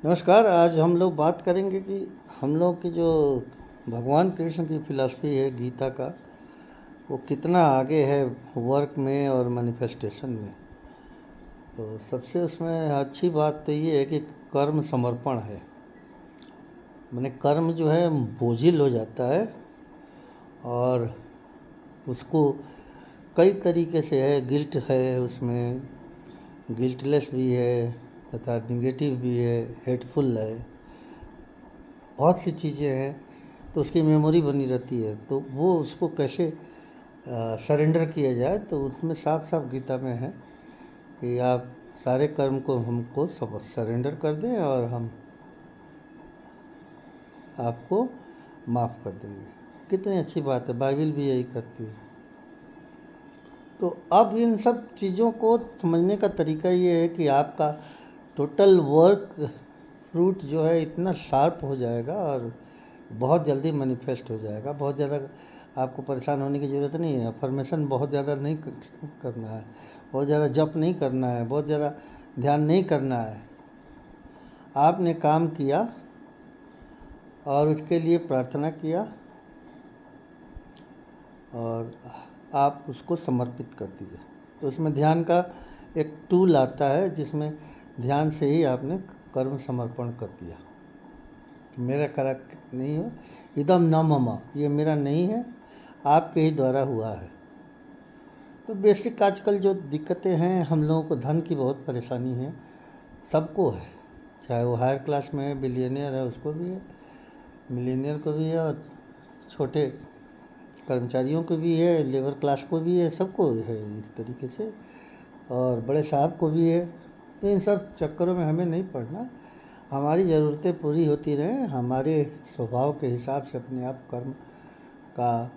नमस्कार। आज हम लोग बात करेंगे कि हम लोग की जो भगवान कृष्ण की फिलॉसफी है गीता का, वो कितना आगे है वर्क में और मैनिफेस्टेशन में। तो सबसे उसमें अच्छी बात तो ये है कि कर्म समर्पण है। माने कर्म जो है बोझिल हो जाता है और उसको कई तरीके से है। गिल्ट है उसमें, गिल्टलेस भी है तथा निगेटिव भी है, हेटफुल है, बहुत सी चीज़ें हैं। तो उसकी मेमोरी बनी रहती है, तो वो उसको कैसे सरेंडर किया जाए, तो उसमें साफ साफ गीता में है कि आप सारे कर्म को हमको सब सरेंडर कर दें और हम आपको माफ़ कर देंगे। कितनी अच्छी बात है, बाइबल भी यही करती है। तो अब इन सब चीज़ों को समझने का तरीका ये है कि आपका टोटल वर्क फ्रूट जो है इतना शार्प हो जाएगा और बहुत जल्दी मैनिफेस्ट हो जाएगा। बहुत ज़्यादा आपको परेशान होने की ज़रूरत नहीं है। अफर्मेशन बहुत ज़्यादा नहीं करना है, बहुत ज़्यादा जप नहीं करना है, बहुत ज़्यादा ध्यान नहीं करना है। आपने काम किया और उसके लिए प्रार्थना किया और आप उसको समर्पित कर दिए। तो उसमें ध्यान का एक टूल आता है जिसमें ध्यान से ही आपने कर्म समर्पण कर दिया। मेरा करा नहीं हो, इदम न मम, ये मेरा नहीं है, आपके ही द्वारा हुआ है। तो बेसिक आजकल जो दिक्कतें हैं, हम लोगों को धन की बहुत परेशानी है, सबको है। चाहे वो हायर क्लास में है, बिलियनियर है, उसको भी है, मिलीनियर को भी है, और छोटे कर्मचारियों को भी है, लेबर क्लास को भी है, सबको है इस तरीके से, और बड़े साहब को भी है। तो इन सब चक्करों में हमें नहीं पड़ना। हमारी ज़रूरतें पूरी होती रहें, हमारे स्वभाव के हिसाब से अपने आप कर्म का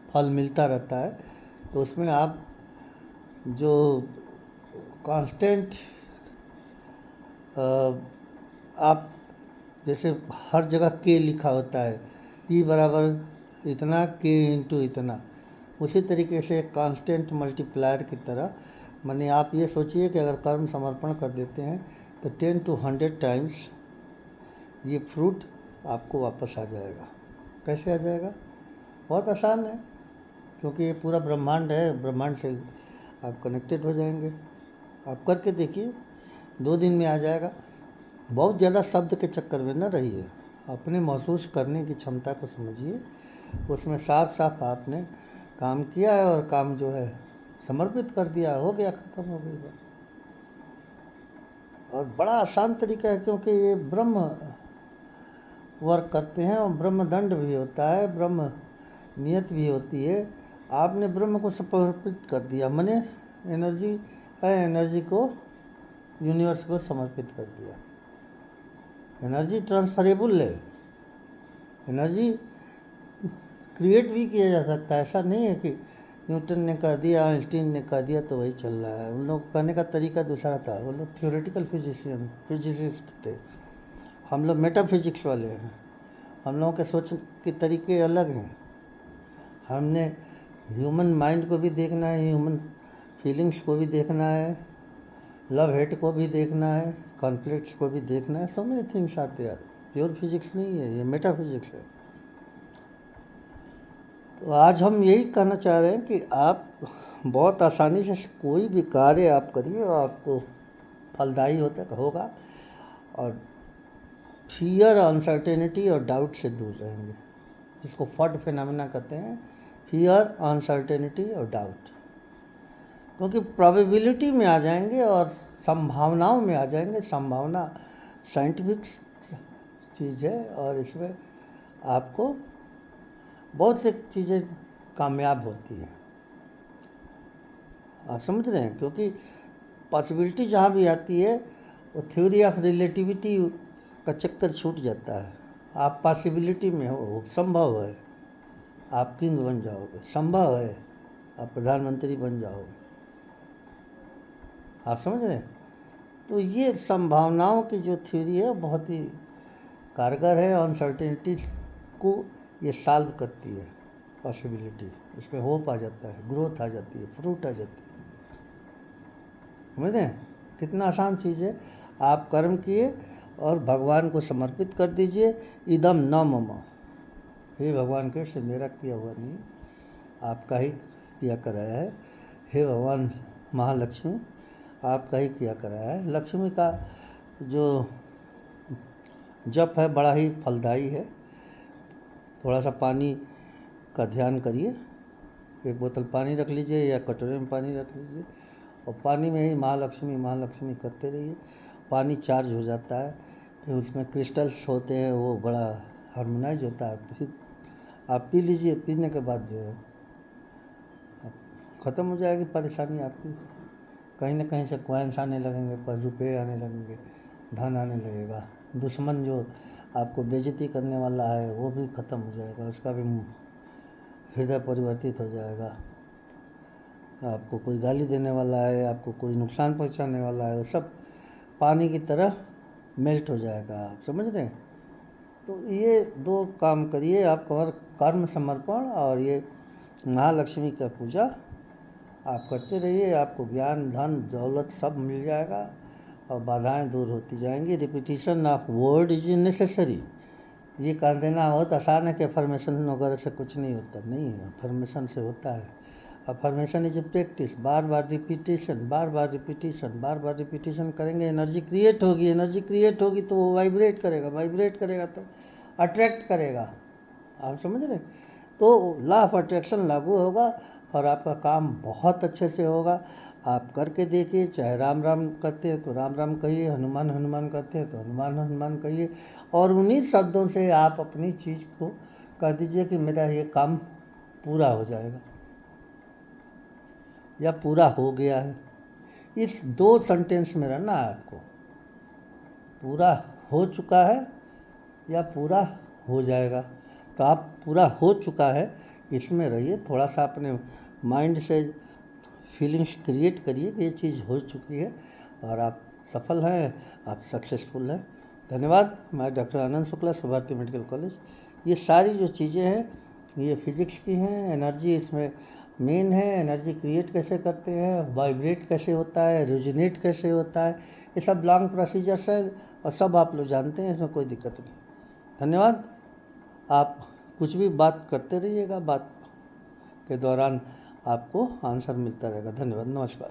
फल मिलता रहता है। तो उसमें आप जो कांस्टेंट आप जैसे हर जगह के लिखा होता है, ई बराबर इतना, के इंटू इतना, उसी तरीके से एक कांस्टेंट मल्टीप्लायर की तरह। माने आप ये सोचिए कि अगर कर्म समर्पण कर देते हैं तो 10 to 100 टाइम्स ये फ्रूट आपको वापस आ जाएगा। कैसे आ जाएगा? बहुत आसान है, क्योंकि ये पूरा ब्रह्मांड है, ब्रह्मांड से आप कनेक्टेड हो जाएंगे। आप करके देखिए, 2 दिन में आ जाएगा। बहुत ज़्यादा शब्द के चक्कर में न रहिए, अपने महसूस करने की क्षमता को समझिए। उसमें साफ साफ आपने काम किया है और काम जो है समर्पित कर दिया, हो गया, ख़त्म हो गई बात। और बड़ा आसान तरीका है, क्योंकि ये ब्रह्म वर्क करते हैं और ब्रह्म दंड भी होता है, ब्रह्म नियत भी होती है। आपने ब्रह्म को समर्पित कर दिया, माने एनर्जी है, एनर्जी को यूनिवर्स को समर्पित कर दिया। एनर्जी ट्रांसफरेबल है, एनर्जी क्रिएट भी किया जा सकता है। ऐसा नहीं है कि न्यूटन ने कह दिया, आइंस्टीन ने कह दिया तो वही चल रहा है। उन लोग कहने का तरीका दूसरा था, वो लोग थियोरेटिकल फिजिसिस्ट थे, हम लोग मेटाफिजिक्स वाले हैं। हम लोगों के सोच के तरीके अलग हैं। हमने ह्यूमन माइंड को भी देखना है, ह्यूमन फीलिंग्स को भी देखना है, लव हेट को भी देखना है, कॉन्फ्लिक्ट्स को भी देखना है। So many things are there. Pure physics नहीं है, ये मेटाफिजिक्स है। तो आज हम यही कहना चाह रहे हैं कि आप बहुत आसानी से कोई भी कार्य आप करिए और आपको फलदायी होगा, और फियर, अनसर्टेनिटी और डाउट से दूर रहेंगे, जिसको फड फिनोमेना कहते हैं, फियर, अनसर्टेनिटी और डाउट। क्योंकि प्रोबेबिलिटी में आ जाएंगे और संभावनाओं में आ जाएंगे। संभावना साइंटिफिक चीज़ है और इसमें आपको बहुत सी चीज़ें कामयाब होती हैं। आप समझ रहे हैं? क्योंकि पॉसिबिलिटी जहाँ भी आती है, वो थ्योरी ऑफ रिलेटिविटी का चक्कर छूट जाता है। आप पॉसिबिलिटी में हो, संभव है आप किंग बन जाओगे, संभव है आप प्रधानमंत्री बन जाओगे। आप समझ रहे हैं? तो ये संभावनाओं की जो थ्योरी है बहुत ही कारगर है। अनसर्टेनिटी को ये सॉल्व करती है, पॉसिबिलिटी, इसमें होप आ जाता है, ग्रोथ आ जाती है, फ्रूट आ जाती है। समझ रहे हैं? कितना आसान चीज़ है। आप कर्म किए और भगवान को समर्पित कर दीजिए। इदम न मम, हे भगवान कृष्ण मेरा किया हुआ नहीं, आपका ही किया कराया है। हे भगवान महालक्ष्मी आपका ही किया कराया है। लक्ष्मी का जो जप है बड़ा ही फलदायी है। थोड़ा सा पानी का ध्यान करिए, एक बोतल पानी रख लीजिए या कटोरे में पानी रख लीजिए और पानी में ही महालक्ष्मी महालक्ष्मी करते रहिए। पानी चार्ज हो जाता है, फिर उसमें क्रिस्टल्स होते हैं, वो बड़ा हार्मोनाइज होता है। फिर आप पी लीजिए, पीने के बाद जो है ख़त्म हो जाएगी परेशानी आपकी। कहीं ना कहीं से कॉइन्स आने लगेंगे, पर रुपये आने लगेंगे, धन आने लगेगा। दुश्मन जो आपको बेइज्जती करने वाला है वो भी ख़त्म हो जाएगा, उसका भी हृदय परिवर्तित हो जाएगा। आपको कोई गाली देने वाला है, आपको कोई नुकसान पहुंचाने वाला है, वो सब पानी की तरह मेल्ट हो जाएगा। आप समझ रहे हैं? तो ये दो काम करिए आप, कर्म समर्पण और ये महालक्ष्मी का पूजा आप करते रहिए। आपको ज्ञान धन दौलत सब मिल जाएगा और बाधाएं दूर होती जाएंगी। Repetition of word is necessary. ये कर देना बहुत आसान है कि अफर्मेशन वगैरह से कुछ नहीं होता, नहीं, अफर्मेशन से होता है। Affirmation is a practice, bar bar repetition, bar bar repetition, bar bar repetition करेंगे, एनर्जी क्रिएट होगी। एनर्जी क्रिएट होगी तो वो वाइब्रेट करेगा, वाइब्रेट करेगा तो अट्रैक्ट करेगा। आप समझ रहे? तो लॉ ऑफ अट्रैक्शन लागू होगा और आपका काम बहुत अच्छे से होगा। आप करके देखिए। चाहे राम राम करते हैं तो राम राम कहिए, हनुमान हनुमान करते हैं तो हनुमान हनुमान कहिए, और उन्हीं शब्दों से आप अपनी चीज़ को कह दीजिए कि मेरा ये काम पूरा हो जाएगा या पूरा हो गया है। इस दो सेंटेंस में रहना है आपको, पूरा हो चुका है या पूरा हो जाएगा। तो आप पूरा हो चुका है इसमें रहिए। थोड़ा सा अपने माइंड से फीलिंग्स क्रिएट करिए कि ये चीज़ हो चुकी है और आप सफल हैं, आप सक्सेसफुल हैं। धन्यवाद। मैं doctor Anand Shukla, Bharti medical college. ये सारी जो चीज़ें हैं ये फिजिक्स की हैं। एनर्जी इसमें मेन है। एनर्जी क्रिएट कैसे करते हैं, वाइब्रेट कैसे होता है, रेजोनेट कैसे होता है, ये सब लॉन्ग प्रोसीजर्स है और सब आप लोग जानते हैं, इसमें कोई दिक्कत नहीं। धन्यवाद। आप कुछ भी बात करते रहिएगा, बात के दौरान आपको आंसर मिलता रहेगा। धन्यवाद, नमस्कार।